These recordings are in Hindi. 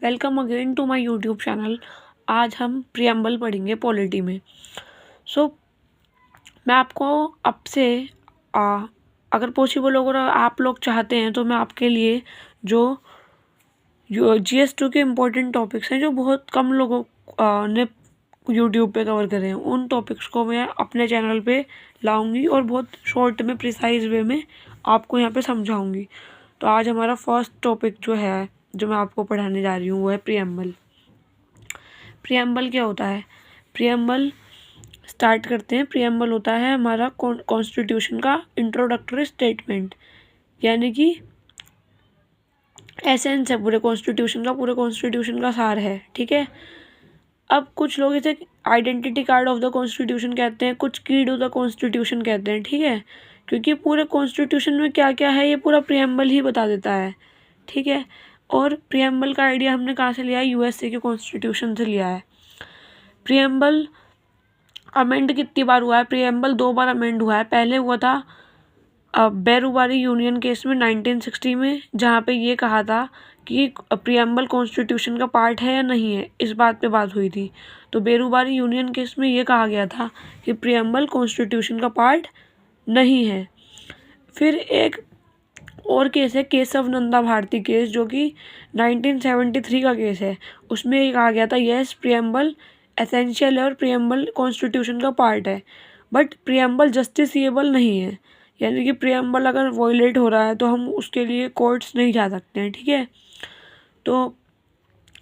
Welcome again to my YouTube channel. आज हम प्रियम्बल पढ़ेंगे पॉलिटी में। मैं आपको अब से अगर पॉसिबल होगा और आप लोग चाहते हैं तो मैं आपके लिए जो GS2 के इम्पोर्टेंट टॉपिक्स हैं जो बहुत कम लोगों ने यूट्यूब पे कवर करे हैं, उन टॉपिक्स को मैं अपने चैनल पे लाऊंगी और बहुत शॉर्ट में प्रिसाइज वे में आपको यहाँ पे समझाऊंगी। तो आज हमारा फर्स्ट टॉपिक जो है जो मैं आपको पढ़ाने जा रही हूँ वो है प्रियम्बल। प्रियम्बल क्या होता है? प्रियम्बल स्टार्ट करते हैं। प्रियम्बल होता है हमारा कॉन्स्टिट्यूशन का इंट्रोडक्टरी स्टेटमेंट, यानी कि एसेंस है पूरे कॉन्स्टिट्यूशन का सार है। ठीक है। अब कुछ लोग इसे identity card of the constitution कहते हैं, कुछ कीड ऑफ द कॉन्स्टिट्यूशन कहते हैं। ठीक है, क्योंकि पूरे कॉन्स्टिट्यूशन में क्या क्या है ये पूरा प्रियम्बल ही बता देता है। ठीक है। और प्रियम्बल का आइडिया हमने कहाँ से लिया है? USA के कॉन्स्टिट्यूशन से लिया है। प्रियम्बल अमेंड कितनी बार हुआ है? प्रियम्बल 2 बार अमेंड हुआ है। पहले हुआ था बेरुबारी यूनियन केस में 1960 में, जहाँ पे ये कहा था कि प्रियम्बल कॉन्स्टिट्यूशन का पार्ट है या नहीं है, इस बात पे बात हुई थी। तो बेरुबारी यूनियन केस में ये कहा गया था कि प्रियम्बल कॉन्स्टिट्यूशन का पार्ट नहीं है। फिर एक और केस है केशव नंदा भारती केस, जो कि 1973 का केस है। उसमें ये कहा गया था यस प्रियम्बल एसेंशियल है और प्रियम्बल कॉन्स्टिट्यूशन का पार्ट है, बट प्रियम्बल जस्टिसिएबल नहीं है, यानी कि प्रियम्बल अगर वॉयलेट हो रहा है तो हम उसके लिए कोर्ट्स नहीं जा सकते हैं। ठीक है। तो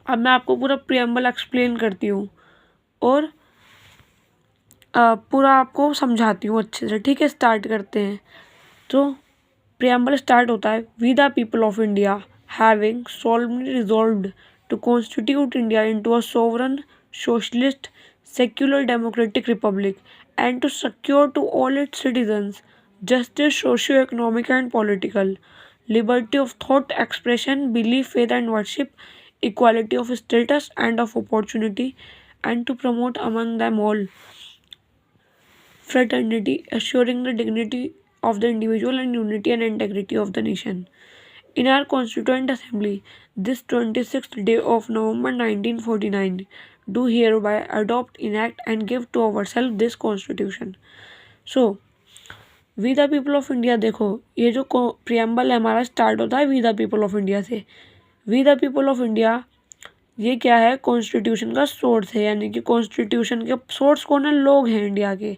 अब मैं आपको पूरा प्रियम्बल एक्सप्लेन करती हूँ और पूरा आपको समझाती हूँ अच्छे से। ठीक है, स्टार्ट करते हैं। तो प्रियम्बल स्टार्ट होता है, we the people of India having solemnly resolved to constitute India into a sovereign, socialist, secular democratic republic and to secure to all its citizens justice, socio-economic and political, liberty of thought, expression, belief, faith and worship, equality of status and of opportunity, and to promote among them all fraternity, assuring the dignity of the individual and unity and integrity of the nation. In our Constituent Assembly, this 26th day of November 1949, do hereby adopt, enact and give to ourselves this Constitution. So, we the people of India, देखो ये जो प्रियम्बल है हमारा स्टार्ट होता है we the people of India से। We the people of India ये क्या है? कॉन्स्टिट्यूशन का सोर्स है, यानी कि कॉन्स्टिट्यूशन के सोर्स कौन है? लोग हैं इंडिया के।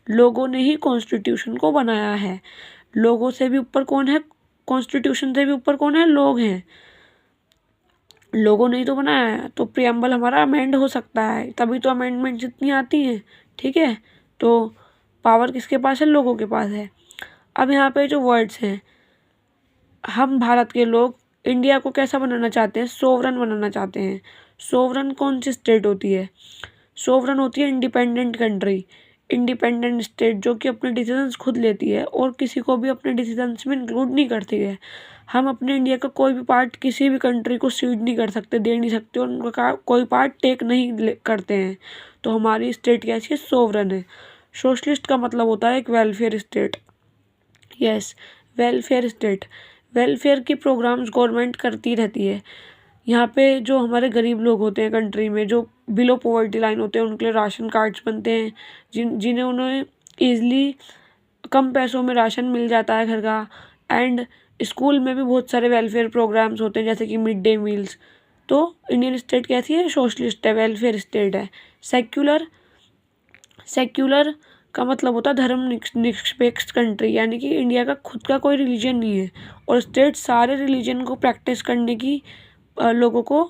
लोगों ने ही कॉन्स्टिट्यूशन को बनाया है। लोगों से भी ऊपर कौन है? कॉन्स्टिट्यूशन से भी ऊपर कौन है? लोग हैं। लोगों ने ही तो बनाया है, तो प्रियम्बल हमारा अमेंड हो सकता है, तभी तो अमेंडमेंट जितनी आती हैं। ठीक है। तो पावर किसके पास है? लोगों के पास है। अब यहाँ पे जो वर्ड्स हैं, हम भारत के लोग इंडिया को कैसा बनाना चाहते हैं? सोवरन बनाना चाहते हैं। सोवरन कौन सी स्टेट होती है? सोवरन होती है इंडिपेंडेंट कंट्री, इंडिपेंडेंट स्टेट जो कि अपने डिसीजंस खुद लेती है और किसी को भी अपने डिसीजंस में इंक्लूड नहीं करती है। हम अपने इंडिया का कोई भी पार्ट किसी भी कंट्री को सीड नहीं कर सकते, दे नहीं सकते और उनका कोई पार्ट टेक नहीं करते हैं। तो हमारी स्टेट कैसी है? सोवरन है। सोशलिस्ट का मतलब होता है एक welfare state. Yes, welfare state. Welfare की प्रोग्राम्स गवर्नमेंट करती रहती है। यहाँ पे जो हमारे गरीब लोग होते हैं कंट्री में, जो बिलो पॉवर्टी लाइन होते हैं, उनके लिए राशन कार्ड्स बनते हैं, जिन्हें उन्हें ईज़िली कम पैसों में राशन मिल जाता है घर का। एंड स्कूल में भी बहुत सारे वेलफेयर प्रोग्राम्स होते हैं, जैसे कि मिड डे मील्स। तो इंडियन स्टेट कैसी है? सोशलिस्ट है, वेलफेयर स्टेट है। सेक्युलर का मतलब होता है धर्म निरपेक्ष कंट्री, यानी कि इंडिया का खुद का कोई रिलीजन नहीं है और स्टेट सारे रिलीजन को प्रैक्टिस करने की लोगों को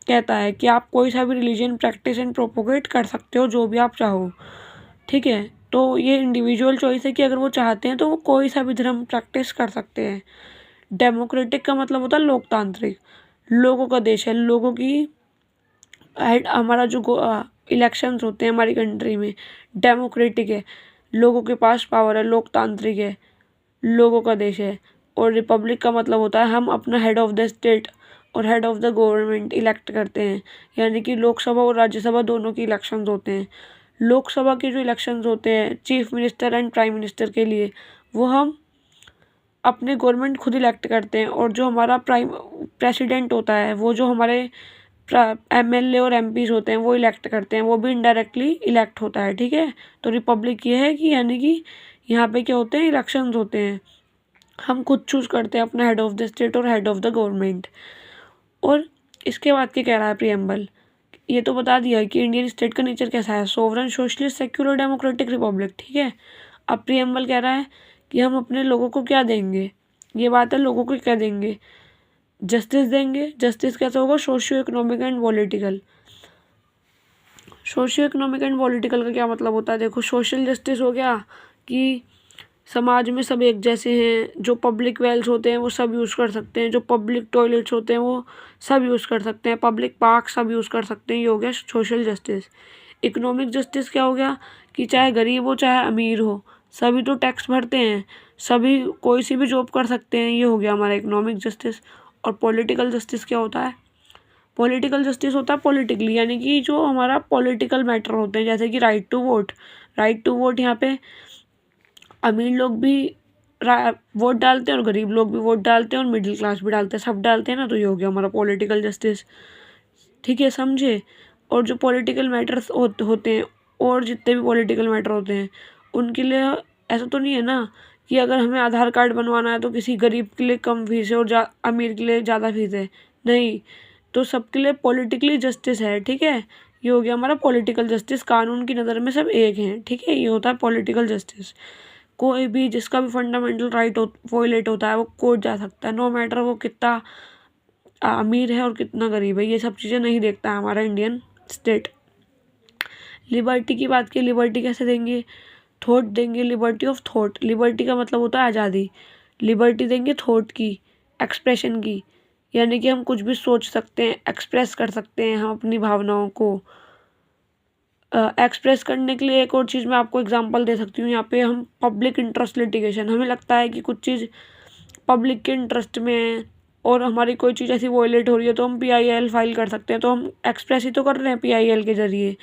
कहता है कि आप कोई सा भी रिलीजन प्रैक्टिस एंड प्रोपोगेट कर सकते हो, जो भी आप चाहो। ठीक है। तो ये इंडिविजुअल चॉइस है कि अगर वो चाहते हैं तो वो कोई सा भी धर्म प्रैक्टिस कर सकते हैं। डेमोक्रेटिक का मतलब होता है लोकतांत्रिक, लोगों का देश है। लोगों की हमारा जो इलेक्शंस होते हैं हमारी कंट्री में डेमोक्रेटिक है, लोगों के पास पावर है, लोकतांत्रिक है, लोगों का देश है। और रिपब्लिक का मतलब होता है हम अपना हेड ऑफ द स्टेट और head of the government elect करते हैं, यानी कि लोकसभा और राज्यसभा दोनों की इलेक्शंस होते हैं। लोकसभा के जो इलेक्शंस होते हैं chief minister and prime minister के लिए, वो हम अपने गवर्नमेंट खुद इलेक्ट करते हैं। और जो हमारा प्रेसिडेंट होता है, वो जो हमारे MLA और MPs होते हैं वो इलेक्ट करते हैं, वो भी इनडायरेक्टली इलेक्ट होता है, ठीक है। तो रिपब्लिक ये है कि यानी कि यहाँ पे क्या होते हैं, इलेक्शंस होते हैं, हम खुद चूज़ करते हैं अपना हेड ऑफ द स्टेट और हेड ऑफ द गवर्नमेंट। और इसके बाद क्या कह रहा है प्रीएम्बल, ये तो बता दिया कि इंडियन स्टेट का नेचर कैसा है, sovereign socialist secular democratic Republic, ठीक है। अब प्रीएम्बल कह रहा है कि हम अपने लोगों को क्या देंगे, ये बात है, लोगों को क्या देंगे, जस्टिस देंगे। जस्टिस कैसे होगा, socio economic and political. Socio economic and political का क्या मतलब होता है, देखो सोशल जस्टिस हो गया कि समाज में सब एक जैसे हैं, जो पब्लिक वेल्स होते हैं वो सब यूज़ कर सकते हैं, जो पब्लिक टॉयलेट्स होते हैं वो सब यूज़ कर सकते हैं, पब्लिक पार्क सब यूज़ कर सकते हैं, ये हो गया सोशल जस्टिस। इकोनॉमिक जस्टिस क्या हो गया कि चाहे गरीब हो चाहे अमीर हो, सभी तो टैक्स भरते हैं, सभी कोई सी भी जॉब कर सकते हैं, ये हो गया हमारा इकोनॉमिक जस्टिस। और पॉलिटिकल जस्टिस क्या होता है, पॉलिटिकल जस्टिस होता है पॉलिटिकली, यानी कि जो हमारा पॉलिटिकल मैटर होते हैं, जैसे कि right to vote. Right to vote यहाँ पे अमीर लोग भी वोट डालते हैं और गरीब लोग भी वोट डालते हैं और मिडिल क्लास भी डालते हैं, सब डालते हैं ना, तो ये हो गया हमारा पॉलिटिकल जस्टिस, ठीक है, समझे। और जो पॉलिटिकल मैटर्स होते हैं, और जितने भी पॉलिटिकल मैटर होते हैं उनके लिए ऐसा तो नहीं है ना कि अगर हमें आधार कार्ड बनवाना है तो किसी गरीब के लिए कम फीस है और अमीर के लिए ज़्यादा फीस है, नहीं, तो सबके लिए पॉलिटिकली जस्टिस है, ठीक है। ये हो गया हमारा पॉलिटिकल जस्टिस, कानून की नज़र में सब एक हैं, ठीक है, ये होता है पॉलिटिकल जस्टिस। कोई भी जिसका भी फंडामेंटल राइट वोलेट होता है वो कोर्ट जा सकता है, नो मैटर वो कितना अमीर है और कितना गरीब है, ये सब चीज़ें नहीं देखता है हमारा इंडियन स्टेट। लिबर्टी की बात की, लिबर्टी कैसे देंगे, थॉट देंगे, लिबर्टी ऑफ थॉट। लिबर्टी का मतलब होता है आज़ादी, लिबर्टी देंगे थॉट की, एक्सप्रेशन की, यानी कि हम कुछ भी सोच सकते हैं, एक्सप्रेस कर सकते हैं हम अपनी भावनाओं को। एक्सप्रेस करने के लिए एक और चीज़ मैं आपको एग्जांपल दे सकती हूँ, यहाँ पे हम पब्लिक इंटरेस्ट लिटिगेशन, हमें लगता है कि कुछ चीज़ पब्लिक के इंटरेस्ट में है और हमारी कोई चीज़ ऐसी वॉयलेट हो रही है तो हम PIL फाइल कर सकते हैं, तो हम एक्सप्रेस ही तो कर रहे हैं PIL के ज़रिए।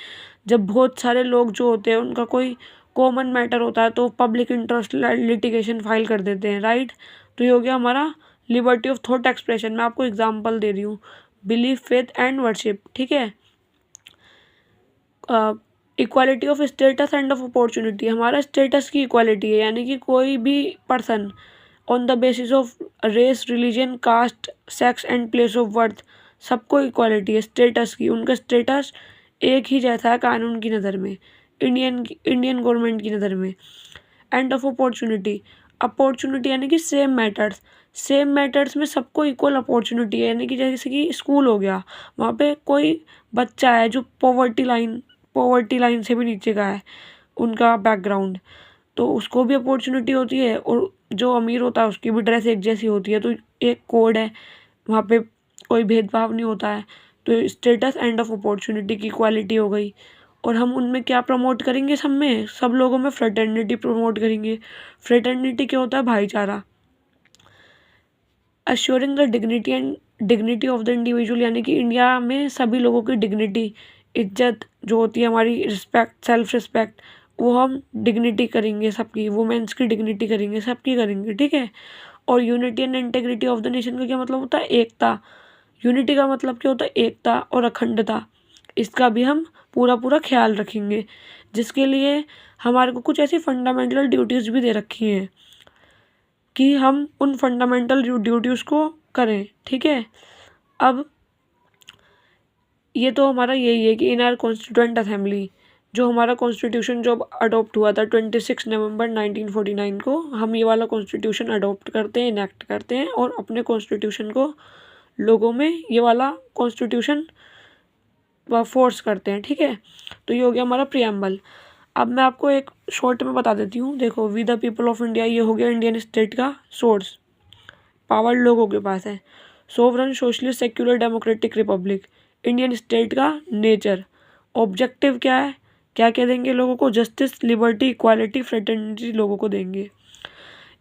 जब बहुत सारे लोग जो होते हैं उनका कोई कॉमन मैटर होता है तो पब्लिक इंटरेस्ट लिटिगेशन फाइल कर देते हैं, राइट। तो ये हो गया हमारा लिबर्टी ऑफ थॉट एक्सप्रेशन। मैं आपको एग्जाम्पल दे रही हूँ, बिलीफ, फेथ एंड वर्शिप, ठीक है। Equality of status and of opportunity, हमारा स्टेटस की इक्वालिटी है, यानी कि कोई भी person on the basis of race, religion, caste, sex and place of birth, सबको इक्वालिटी है स्टेटस की, उनका स्टेटस एक ही जैसा है कानून की नज़र में, इंडियन गवर्नमेंट की नज़र में। एंड ऑफ अपॉर्चुनिटी, अपॉर्चुनिटी यानी कि सेम मैटर्स, सेम मैटर्स में सबको इक्वल अपॉर्चुनिटी है, यानी कि जैसे कि स्कूल हो गया, वहाँ पे कोई बच्चा है जो पॉवर्टी लाइन से भी नीचे का है उनका बैकग्राउंड, तो उसको भी अपॉर्चुनिटी होती है, और जो अमीर होता है उसकी भी ड्रेस एक जैसी होती है, तो एक कोड है, वहाँ पे कोई भेदभाव नहीं होता है। तो स्टेटस एंड ऑफ अपॉर्चुनिटी की इक्वालिटी हो गई। और हम उनमें क्या प्रमोट करेंगे, सब में, सब लोगों में फ्रेटर्निटी प्रमोट करेंगे। फ्रेटर्निटी क्या होता है, भाईचारा। Assuring the dignity of the individual, यानी कि इंडिया में सभी लोगों की डिग्निटी, इज्जत जो होती है हमारी, रिस्पेक्ट, सेल्फ रिस्पेक्ट, वो हम डिग्निटी करेंगे सबकी, वुमेन्स की डिग्निटी करेंगे, सबकी करेंगे, ठीक है। और unity and integrity of the nation का क्या मतलब होता है, एकता। यूनिटी का मतलब क्या होता है, एकता और अखंडता, इसका भी हम पूरा पूरा ख्याल रखेंगे, जिसके लिए हमारे को कुछ ऐसी फंडामेंटल ड्यूटीज़ भी दे रखी हैं कि हम उन फंडामेंटल ड्यूटीज़ को करें, ठीक है। अब ये तो हमारा यही है कि इन आर कॉन्स्टिट्यूएंट असेंबली, जो हमारा कॉन्स्टिट्यूशन जो अडॉप्ट हुआ था 26 नवंबर 1949 को, हम ये वाला कॉन्स्टिट्यूशन अडॉप्ट करते हैं, इनेक्ट करते हैं और अपने कॉन्स्टिट्यूशन को लोगों में ये वाला कॉन्स्टिट्यूशन फोर्स करते हैं, ठीक है। तो ये हो गया हमारा प्रियम्बल। अब मैं आपको एक शॉर्ट में बता देती हूँ, देखो, we the people of India, ये हो गया इंडियन स्टेट का सोर्स, पावर लोगों के पास है। Sovereign socialist secular democratic republic, Indian state का नेचर। ऑब्जेक्टिव क्या है, क्या क्या देंगे लोगों को, जस्टिस, लिबर्टी, इक्वालिटी, फ्रेटर्निटी लोगों को देंगे।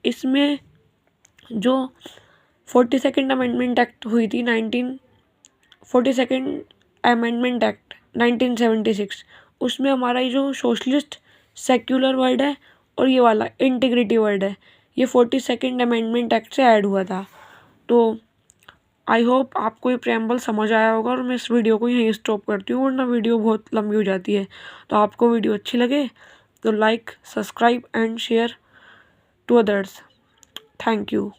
इसमें जो 42nd अमेंडमेंट एक्ट हुई थी 42nd अमेंडमेंट एक्ट 1976, उसमें हमारा ये जो सोशलिस्ट सेक्युलर वर्ड है और ये वाला इंटीग्रिटी वर्ड है, ये 42nd अमेंडमेंट एक्ट से ऐड हुआ था। तो आई होप आपको ये प्रेम्बल समझ आया होगा और मैं इस वीडियो को यहीं स्टॉप करती हूँ वरना वीडियो बहुत लंबी हो जाती है। तो आपको वीडियो अच्छी लगे तो like, subscribe and share to others. Thank you.